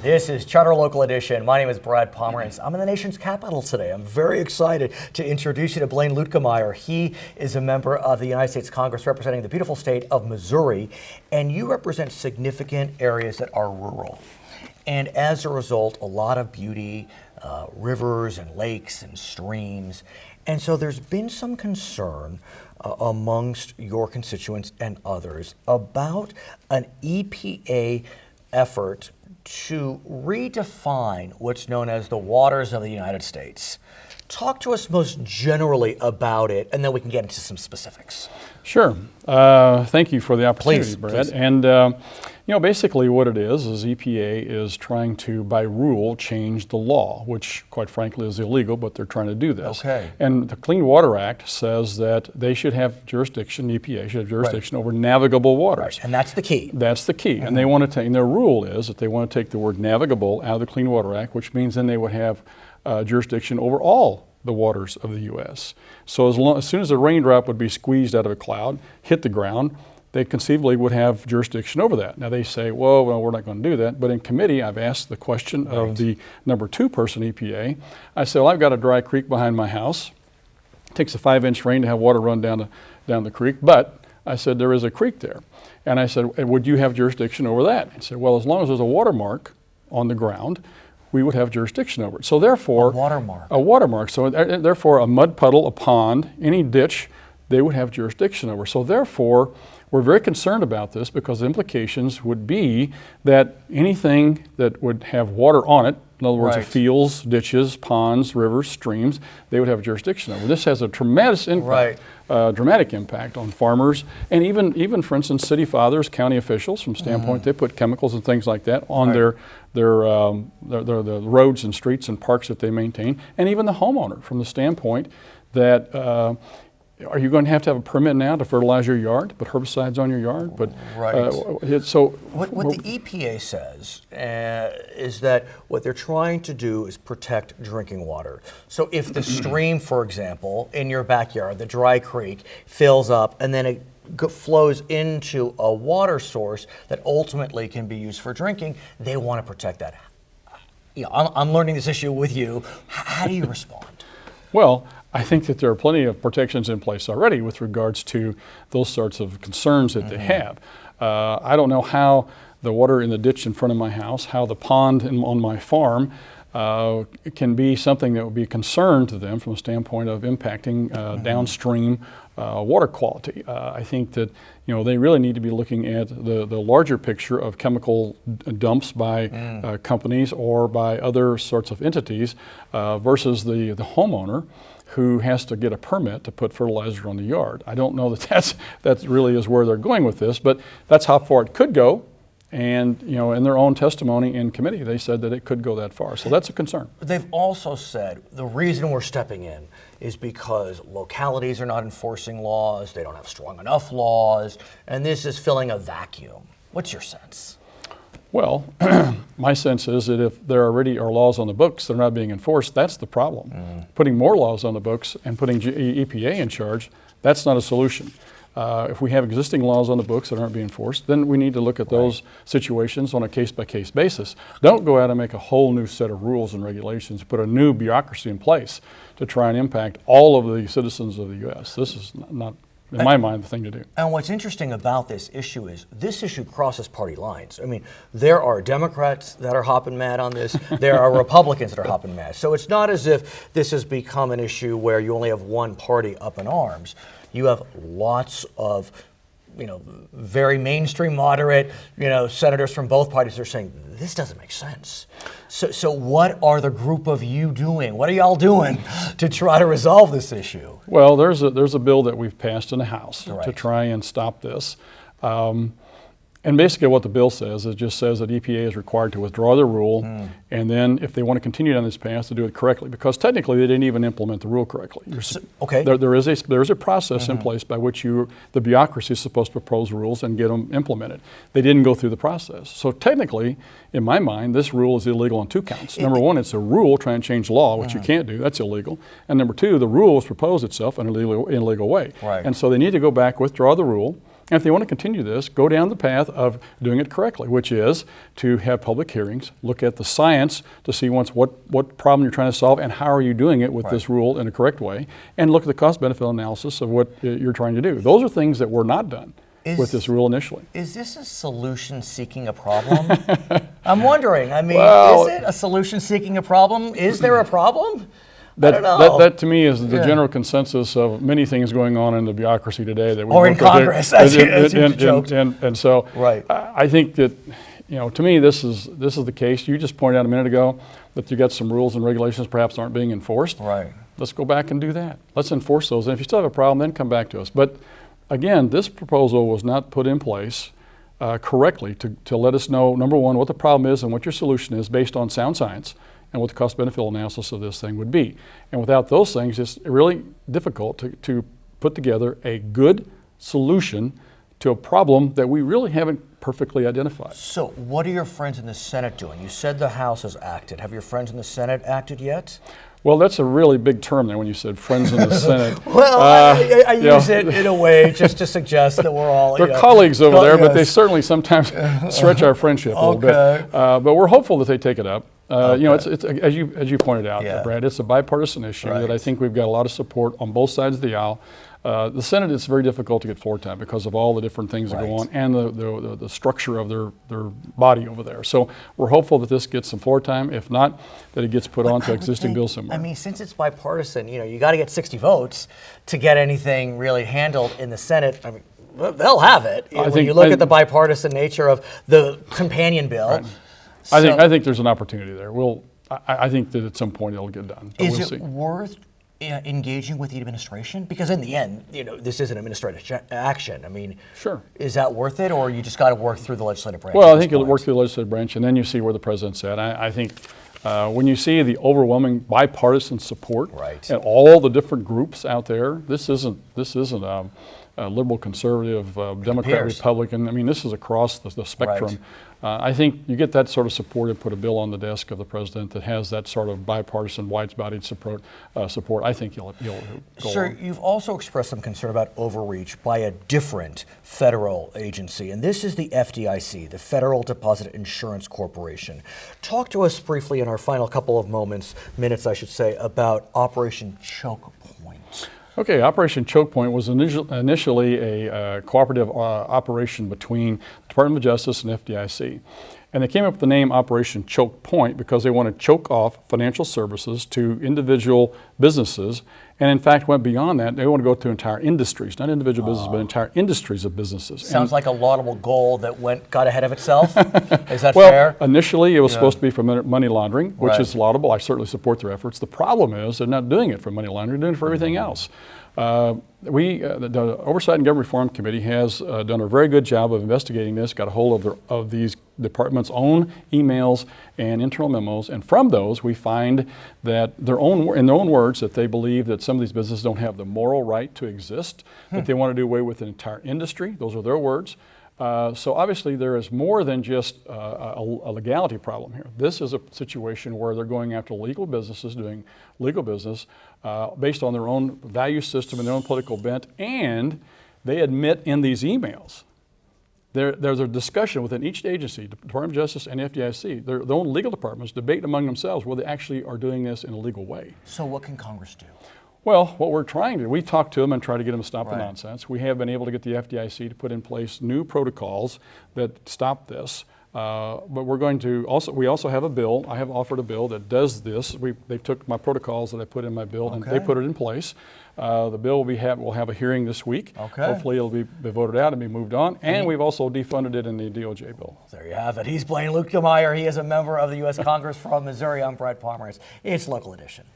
This is Charter Local Edition. My name is Brad Pomerance. I'm in the nation's capital today. I'm very excited to introduce you to Blaine Luetkemeyer. He is a member of the United States Congress representing the beautiful state of Missouri, and you represent significant areas that are rural. And as a result, a lot of beauty, rivers and lakes and streams. And so there's been some concern amongst your constituents and others about an EPA effort to redefine what's known as the waters of the United States. Talk to us most generally about it, and then we can get into some specifics. Sure. Thank you for the opportunity, Brad. Please. And basically what it is EPA is trying to, by rule, change the law, which quite frankly is illegal, but they're trying to do this. Okay. And the Clean Water Act says that they should have jurisdiction, EPA should have jurisdiction over navigable waters. Right. And that's the key. That's the key. And they want to take, and their rule is that they want to take the word navigable out of the Clean Water Act, which means then they would have jurisdiction over all the waters of the U.S. So as soon as a raindrop would be squeezed out of a cloud, hit the ground, they conceivably would have jurisdiction over that. Now they say, well, we're not going to do that. But in committee, I've asked the question of the number 2 person, EPA. I said, well, I've got a dry creek behind my house. It takes a 5-inch rain to have water run down the creek. But I said, there is a creek there. And I said, would you have jurisdiction over that? He said, well, as long as there's a watermark on the ground, we would have jurisdiction over it. So therefore, a watermark. So therefore, a mud puddle, a pond, any ditch, they would have jurisdiction over. So therefore, we're very concerned about this because the implications would be that anything that would have water on it, in other words, fields, ditches, ponds, rivers, streams, they would have jurisdiction over. This has a tremendous impact, dramatic impact on farmers, and even for instance, city fathers, county officials. From standpoint, they put chemicals and things like that on the roads and streets and parks that they maintain, and even the homeowner, from the standpoint that. Are you going to have a permit now to fertilize your yard, to put herbicides on your yard? But so what the EPA says is that what they're trying to do is protect drinking water. So if the stream, for example, in your backyard, the dry creek, fills up and then it flows into a water source that ultimately can be used for drinking, they want to protect that. I'm learning this issue with you. How do you respond? Well, I think that there are plenty of protections in place already with regards to those sorts of concerns that they have. I don't know how the water in the ditch in front of my house, how the pond on my farm can be something that would be a concern to them from a standpoint of impacting downstream water quality. I think that they really need to be looking at the larger picture of chemical dumps by companies or by other sorts of entities versus the homeowner who has to get a permit to put fertilizer on the yard. I don't know that really is where they're going with this, but that's how far it could go. And in their own testimony in committee, they said that it could go that far. So that's a concern. They've also said the reason we're stepping in is because localities are not enforcing laws, they don't have strong enough laws, and this is filling a vacuum. What's your sense? Well, my sense is that if there already are laws on the books that are not being enforced, that's the problem. Putting more laws on the books and putting EPA in charge, that's not a solution. If we have existing laws on the books that aren't being enforced, then we need to look at those situations on a case-by-case basis. Don't go out and make a whole new set of rules and regulations, put a new bureaucracy in place to try and impact all of the citizens of the U.S. This is not, in my mind, the thing to do. And what's interesting about this issue is this issue crosses party lines. I mean, there are Democrats that are hopping mad on this. There are Republicans that are hopping mad. So it's not as if this has become an issue where you only have one party up in arms. You have lots of, very mainstream, moderate, senators from both parties that are saying, this doesn't make sense. So what are the group of you doing? What are y'all doing to try to resolve this issue? Well, there's a bill that we've passed in the House to try and stop this. And basically what the bill says, it just says that EPA is required to withdraw the rule, and then if they want to continue down this path, to do it correctly, because technically they didn't even implement the rule correctly. There is a process in place by which the bureaucracy is supposed to propose rules and get them implemented. They didn't go through the process. So technically, in my mind, this rule is illegal on 2 counts. Number 1, it's a rule trying to change law, which you can't do. That's illegal. And number 2, the rule was proposed itself in an illegal way. And so they need to go back, withdraw the rule, And if they want to continue this, go down the path of doing it correctly, which is to have public hearings, look at the science to see once what problem you're trying to solve and how are you doing it with this rule in a correct way, and look at the cost-benefit analysis of what you're trying to do. Those are things that were not done with this rule initially. Is this a solution seeking a problem? I'm wondering. I mean, Well, is it a solution seeking a problem? Is there a problem? I don't know. That to me is the general consensus of many things going on in the bureaucracy today. That we Or in work with Congress, as you joked. And so Right. I think that, to me, this is the case. You just pointed out a minute ago that you got some rules and regulations perhaps aren't being enforced. Right. Let's go back and do that. Let's enforce those. And if you still have a problem, then come back to us. But again, this proposal was not put in place correctly to let us know, number one, what the problem is and what your solution is based on sound science, and what the cost-benefit analysis of this thing would be. And without those things, it's really difficult to put together a good solution to a problem that we really haven't perfectly identified. So what are your friends in the Senate doing? You said the House has acted. Have your friends in the Senate acted yet? Well, that's a really big term there when you said friends in the Senate. Well, I use it in a way just to suggest that we're all... They're colleagues over there, but they certainly sometimes stretch our friendship a little bit. But we're hopeful that they take it up. It's as you pointed out, Brad, it's a bipartisan issue that I think we've got a lot of support on both sides of the aisle. The Senate, it's very difficult to get floor time because of all the different things that go on and the structure of their body over there. So we're hopeful that this gets some floor time. If not, that it gets put onto existing bills somewhere. I mean, since it's bipartisan, you got to get 60 votes to get anything really handled in the Senate. I mean, they'll have it. When you look at the bipartisan nature of the companion bill. Right. I think there's an opportunity there. I think that at some point it'll get done. But Is we'll it see. worth engaging with the administration? Because in the end, this is an administrative action. I mean, Sure. Is that worth it, or you just got to work through the legislative branch? Well, I think you'll work through the legislative branch, and then you see where the president's at. I think when you see the overwhelming bipartisan support and all the different groups out there, this isn't liberal, conservative, Democrat, Republican. I mean, this is across the spectrum. Right. I think you get that sort of support and put a bill on the desk of the president that has that sort of bipartisan, wide-bodied support. I think you'll go Sir, along. you've also expressed some concern about overreach by a different federal agency, and this is the FDIC, the Federal Deposit Insurance Corporation. Talk to us briefly in our final couple of minutes, I should say, about Operation Choke Point. Okay, Operation Choke Point was initially a cooperative operation between the Department of Justice and FDIC. And they came up with the name Operation Choke Point because they want to choke off financial services to individual businesses, and in fact went beyond that. They want to go to entire industries, not individual businesses, but entire industries of businesses. Sounds like a laudable goal that got ahead of itself. Is that well, fair? Initially it was supposed to be for money laundering, which is Right. laudable. I certainly support their efforts. The problem is they're not doing it for money laundering, they're doing it for everything else. The Oversight and Government Reform Committee has done a very good job of investigating this, got a hold of these departments' own emails and internal memos, and from those we find that in their own words, that they believe that some of these businesses don't have the moral right to exist, that they want to do away with an entire industry. Those are their words. So obviously there is more than just a legality problem here. This is a situation where they're going after legal businesses doing legal business based on their own value system and their own political bent, and they admit in these emails, there's a discussion within each agency, Department of Justice and FDIC, their own legal departments debate among themselves whether they actually are doing this in a legal way. So what can Congress do? Well, what we're trying to do, we talk to them and try to get them to stop the nonsense. We have been able to get the FDIC to put in place new protocols that stop this. But we also have a bill. I have offered a bill that does this. They took my protocols that I put in my bill and they put it in place. The bill will have a hearing this week. Hopefully it'll be voted out and be moved on. And we've also defunded it in the DOJ bill. There you have it. He's Blaine Luetkemeyer. He is a member of the U.S. Congress from Missouri. I'm Brad Pomerance. It's Local Edition.